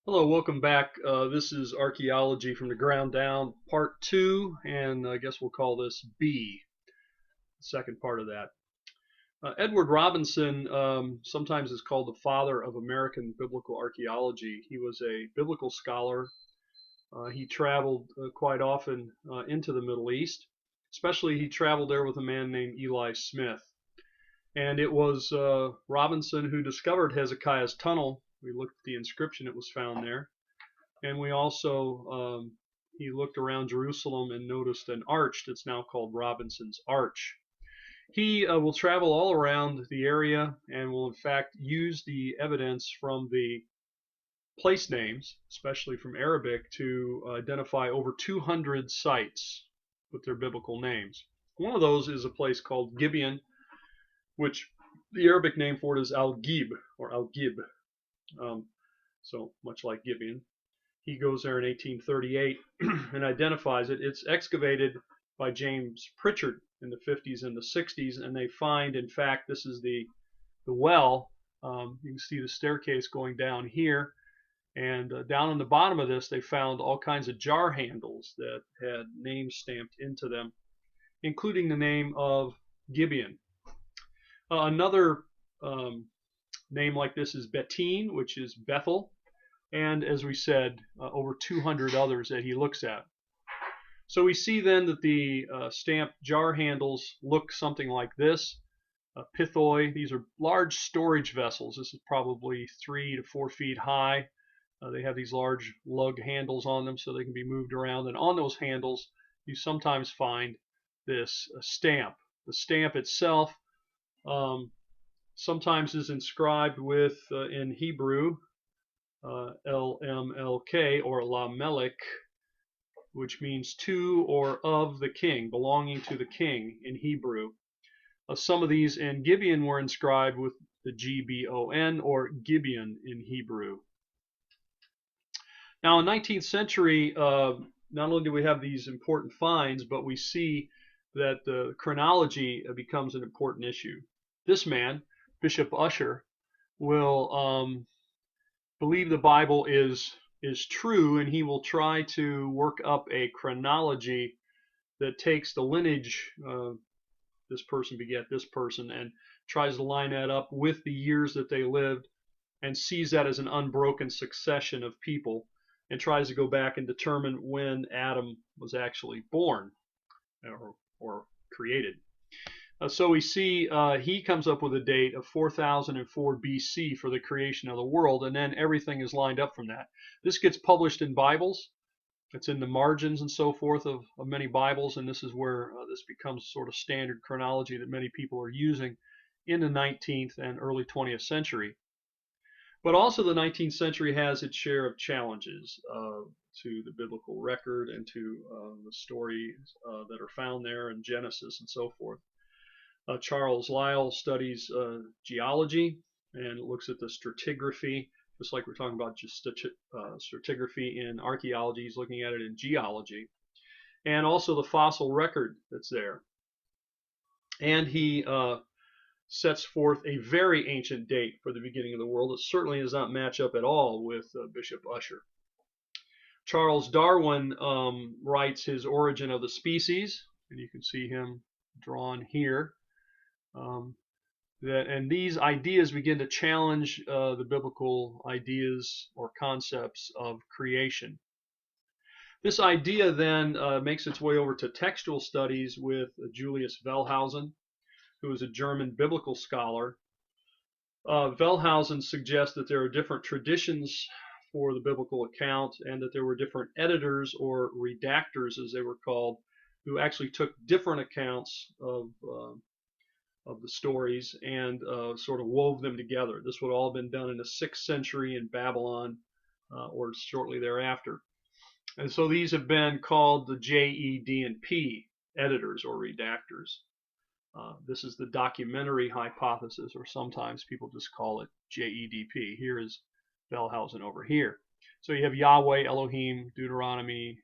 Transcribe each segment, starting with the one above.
Hello, welcome back. This is Archaeology from the Ground Down, Part 2, and I guess we'll call this B, the second part of that. Edward Robinson sometimes is called the father of American biblical archaeology. He was a biblical scholar. He traveled quite often into the Middle East. Especially, he traveled there with a man named Eli Smith. And it was Robinson who discovered Hezekiah's tunnel. We looked at the inscription that was found there. And we also, he looked around Jerusalem and noticed an arch that's now called Robinson's Arch. He will travel all around the area and will in fact use the evidence from the place names, especially from Arabic, to identify over 200 sites with their biblical names. One of those is a place called Gibeon, which the Arabic name for it is Al-Gib or Al-Gib. So much like Gibeon. He goes there in 1838 and identifies it. It's excavated by James Pritchard in the 50s and the 60s, and they find, in fact, this is the well. You can see the staircase going down here, and down on the bottom of this, they found all kinds of jar handles that had names stamped into them, including the name of Gibeon. Another name like this is Betin, which is Bethel, and as we said, over 200 others that he looks at. So we see then that the stamped jar handles look something like this. Pithoi, these are large storage vessels. This is probably 3 to 4 feet high. They have these large lug handles on them so they can be moved around. And on those handles, you sometimes find this stamp. The stamp itself sometimes is inscribed with, in Hebrew, LMLK or La Melech, which means to or of the king, belonging to the king in Hebrew. Some of these in Gibeon were inscribed with the GBON or Gibeon in Hebrew. Now in 19th century, not only do we have these important finds, but we see that the chronology becomes an important issue. This man, Bishop Ussher, will believe the Bible is true, and he will try to work up a chronology that takes the lineage, this person beget this person, and tries to line that up with the years that they lived, and sees that as an unbroken succession of people, and tries to go back and determine when Adam was actually born or created. So we see he comes up with a date of 4004 BC for the creation of the world, and then everything is lined up from that. This gets published in Bibles. It's in the margins and so forth of many Bibles, and this is where this becomes sort of standard chronology that many people are using in the 19th and early 20th century. But also the 19th century has its share of challenges to the biblical record and to the stories that are found there in Genesis and so forth. Charles Lyell studies geology and looks at the stratigraphy, just like we're talking about just stratigraphy in archaeology. He's looking at it in geology, and also the fossil record that's there. And he sets forth a very ancient date for the beginning of the world. It certainly does not match up at all with Bishop Ussher. Charles Darwin writes his Origin of the Species, and you can see him drawn here. And these ideas begin to challenge the biblical ideas or concepts of creation. This idea then makes its way over to textual studies with Julius Wellhausen, who is a German biblical scholar. Wellhausen suggests that there are different traditions for the biblical account, and that there were different editors or redactors, as they were called, who actually took different accounts of the stories and sort of wove them together. This would all have been done in the 6th century in Babylon or shortly thereafter. And so these have been called the JED&P editors or redactors. This is the documentary hypothesis, or sometimes people just call it JEDP. Here is Wellhausen over here. So you have Yahweh, Elohim, Deuteronomy,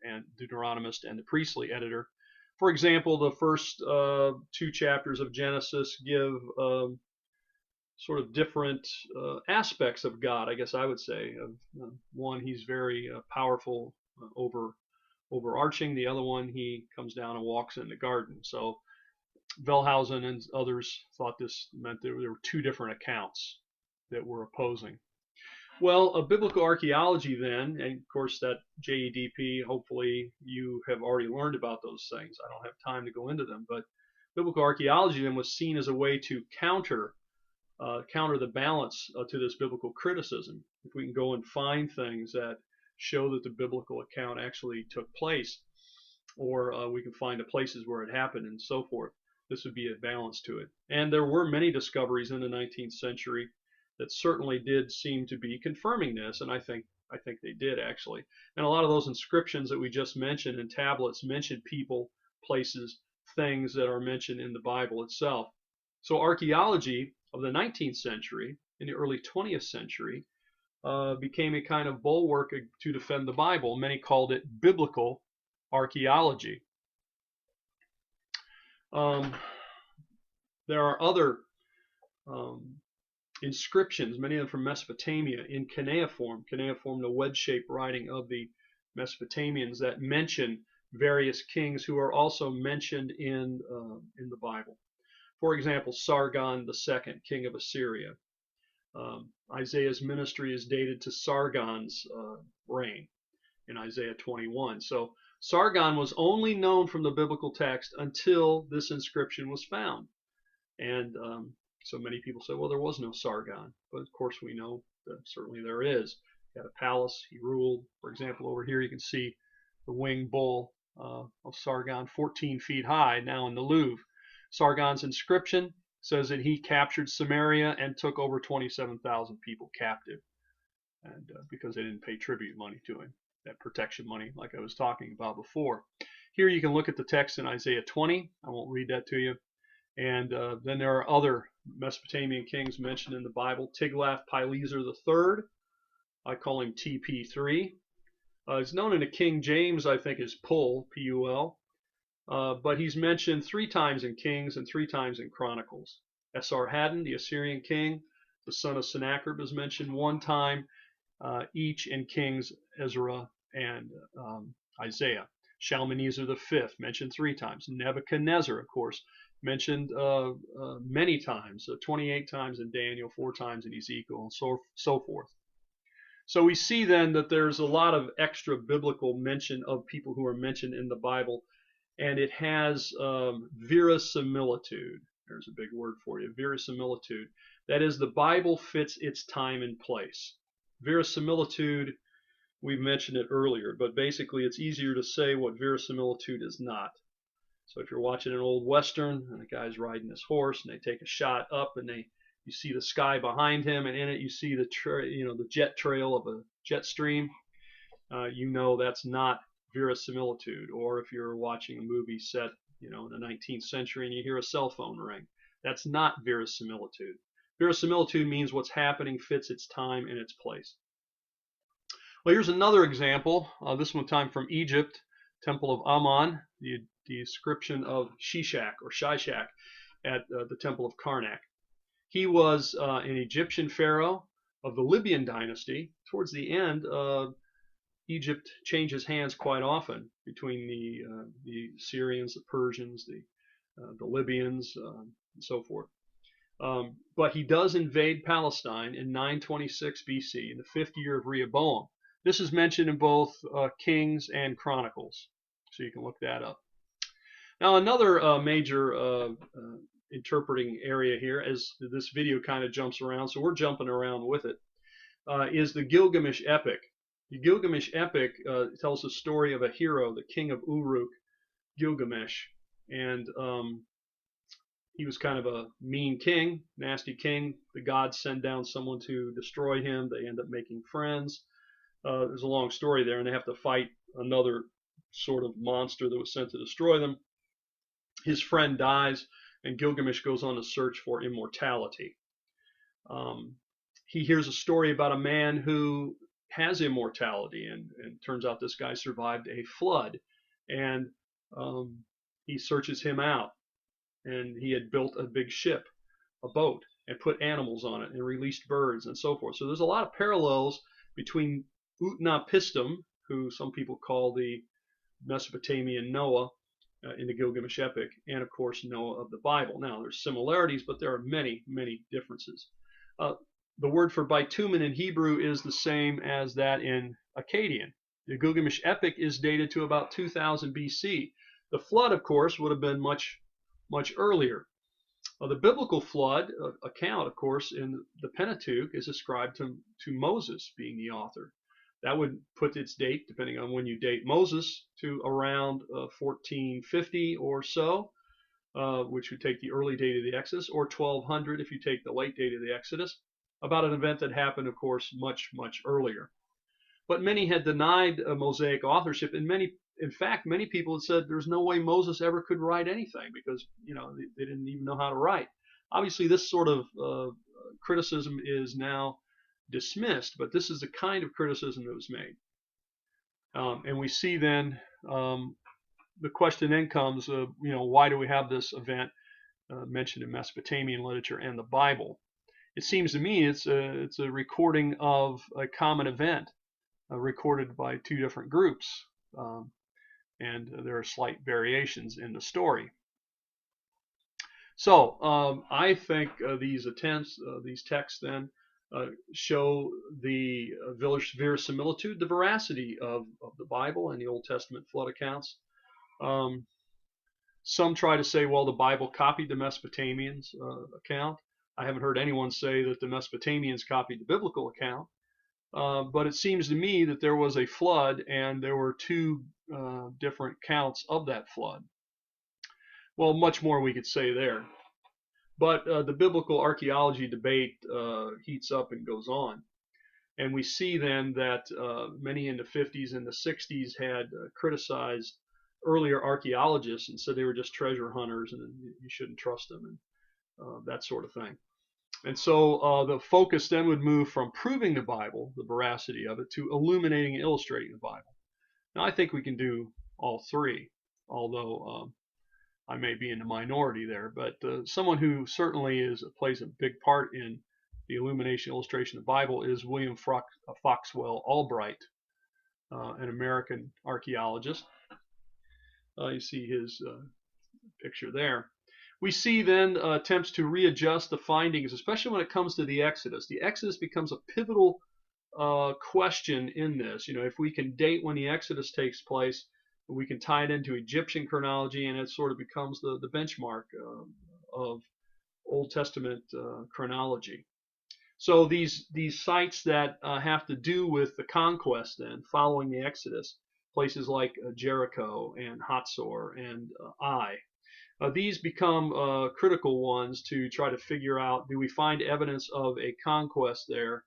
and Deuteronomist, and the priestly editor. For example, the first 2 chapters of Genesis give sort of different aspects of God, I guess I would say. One, he's very powerful, overarching. The other one, he comes down and walks in the garden. So Wellhausen and others thought this meant there were two different accounts that were opposing. Well, a biblical archaeology then, and of course that JEDP, hopefully you have already learned about those things. I don't have time to go into them, but biblical archaeology then was seen as a way to counter the balance to this biblical criticism. If we can go and find things that show that the biblical account actually took place, or we can find the places where it happened and so forth, this would be a balance to it. And there were many discoveries in the 19th century that certainly did seem to be confirming this, and I think they did actually. And a lot of those inscriptions that we just mentioned and tablets mention people, places, things that are mentioned in the Bible itself. So archaeology of the 19th century in the early 20th century became a kind of bulwark to defend the Bible. Many called it biblical archaeology. There are other inscriptions, many of them from Mesopotamia, in cuneiform, the wedge-shaped writing of the Mesopotamians, that mention various kings who are also mentioned in the Bible. For example, Sargon II, king of Assyria. Isaiah's ministry is dated to Sargon's reign in Isaiah 21. So Sargon was only known from the biblical text until this inscription was found. And so many people say, well, there was no Sargon. But of course we know that certainly there is. He had a palace, he ruled. For example, over here you can see the winged bull of Sargon, 14 feet high, now in the Louvre. Sargon's inscription says that he captured Samaria and took over 27,000 people captive, and because they didn't pay tribute money to him, that protection money like I was talking about before. Here you can look at the text in Isaiah 20. I won't read that to you. And then there are other Mesopotamian kings mentioned in the Bible. Tiglath-Pileser III, I call him TP3. He's known in the King James, I think, as Pul, P-U-L. But he's mentioned 3 times in Kings and 3 times in Chronicles. Esarhaddon, the Assyrian king, the son of Sennacherib, is mentioned 1 time, each in Kings, Ezra, and Isaiah. Shalmaneser V, mentioned 3 times. Nebuchadnezzar, of course, mentioned many times, 28 times in Daniel, 4 times in Ezekiel, and so forth. So we see then that there's a lot of extra biblical mention of people who are mentioned in the Bible, and it has verisimilitude. There's a big word for you, verisimilitude. That is, the Bible fits its time and place. Verisimilitude, we've mentioned it earlier, but basically it's easier to say what verisimilitude is not. So if you're watching an old Western and the guy's riding his horse and they take a shot up and you see the sky behind him, and in it you see the jet trail of a jet stream, you know that's not verisimilitude. Or if you're watching a movie set in the 19th century and you hear a cell phone ring, that's not verisimilitude. Verisimilitude means what's happening fits its time and its place. Well, here's another example, this one time from Egypt, Temple of Ammon, the description of Shishak or Shishak at the Temple of Karnak. He was an Egyptian pharaoh of the Libyan dynasty. Towards the end, Egypt changes hands quite often between the Syrians, the Persians, the Libyans, and so forth. But he does invade Palestine in 926 BC, in the 5th year of Rehoboam. This is mentioned in both Kings and Chronicles, so you can look that up. Now, another major interpreting area here, as this video kind of jumps around, so we're jumping around with it, is the Gilgamesh epic. The Gilgamesh epic tells the story of a hero, the king of Uruk, Gilgamesh, and he was kind of a mean king, nasty king. The gods send down someone to destroy him. They end up making friends. There's a long story there, and they have to fight another sort of monster that was sent to destroy them. His friend dies, and Gilgamesh goes on a search for immortality. He hears a story about a man who has immortality, and turns out this guy survived a flood, and he searches him out, and he had built a big ship, a boat, and put animals on it and released birds and so forth. So there's a lot of parallels between Utnapishtim, who some people call the Mesopotamian Noah in the Gilgamesh epic, and of course Noah of the Bible. Now there's similarities, but there are many, many differences. The word for bitumen in Hebrew is the same as that in Akkadian. The Gilgamesh epic is dated to about 2000 BC. The flood, of course, would have been much, much earlier. The biblical flood account, of course, in the Pentateuch is ascribed to Moses being the author. That would put its date, depending on when you date Moses, to around 1450 or so, which would take the early date of the Exodus, or 1200 if you take the late date of the Exodus, about an event that happened, of course, much, much earlier. But many had denied Mosaic authorship, and in fact, many people had said there's no way Moses ever could write anything because, they didn't even know how to write. Obviously, this sort of criticism is now dismissed, but this is the kind of criticism that was made. And we see then the question then comes, why do we have this event mentioned in Mesopotamian literature and the Bible? It seems to me it's a recording of a common event recorded by two different groups, and there are slight variations in the story. So I think these texts then show the verisimilitude, the veracity of the Bible and the Old Testament flood accounts. Some try to say, well, the Bible copied the Mesopotamians' account. I haven't heard anyone say that the Mesopotamians copied the biblical account. But it seems to me that there was a flood and there were two different counts of that flood. Well, much more we could say there. But the biblical archaeology debate heats up and goes on. And we see then that many in the 50s and the 60s had criticized earlier archaeologists and said they were just treasure hunters and you shouldn't trust them and that sort of thing. And so the focus then would move from proving the Bible, the veracity of it, to illuminating and illustrating the Bible. Now, I think we can do all three, although I may be in the minority there. But someone who certainly plays a big part in the illumination illustration of the Bible is William Foxwell Albright, an American archaeologist. You see his picture there. We see then attempts to readjust the findings, especially when it comes to the Exodus. The Exodus becomes a pivotal question in this. If we can date when the Exodus takes place, we can tie it into Egyptian chronology, and it sort of becomes the benchmark of Old Testament chronology. So these sites that have to do with the conquest then, following the Exodus, places like Jericho and Hatzor and Ai, these become critical ones to try to figure out, do we find evidence of a conquest there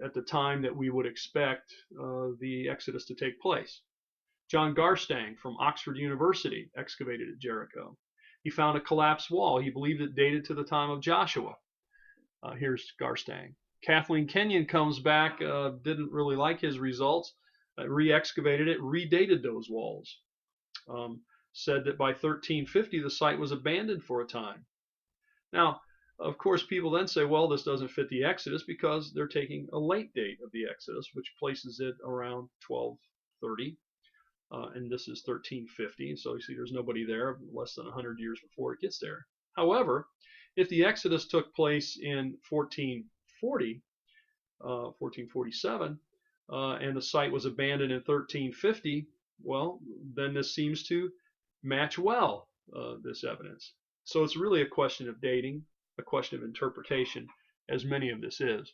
at the time that we would expect the Exodus to take place? John Garstang from Oxford University excavated at Jericho. He found a collapsed wall. He believed it dated to the time of Joshua. Here's Garstang. Kathleen Kenyon comes back, didn't really like his results, re-excavated it, redated those walls. Said that by 1350 the site was abandoned for a time. Now, of course, people then say, well, this doesn't fit the Exodus because they're taking a late date of the Exodus, which places it around 1230, and this is 1350. So you see there's nobody there less than 100 years before it gets there. However, if the Exodus took place in 1440, 1447, and the site was abandoned in 1350, well, then this seems to match well this evidence. So it's really a question of dating, a question of interpretation, as many of this is.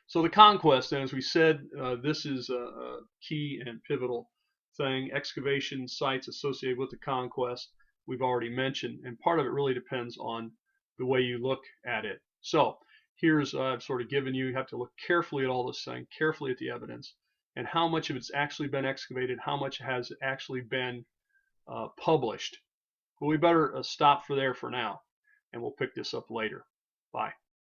So the conquest, then, as we said, this is a key and pivotal thing. Excavation sites associated with the conquest we've already mentioned, and part of it really depends on the way you look at it. So here's I've sort of given you have to look carefully at all this thing, carefully at the evidence, and how much of it's actually been excavated, how much has actually been published. But we better stop there for now, and we'll pick this up later. Bye.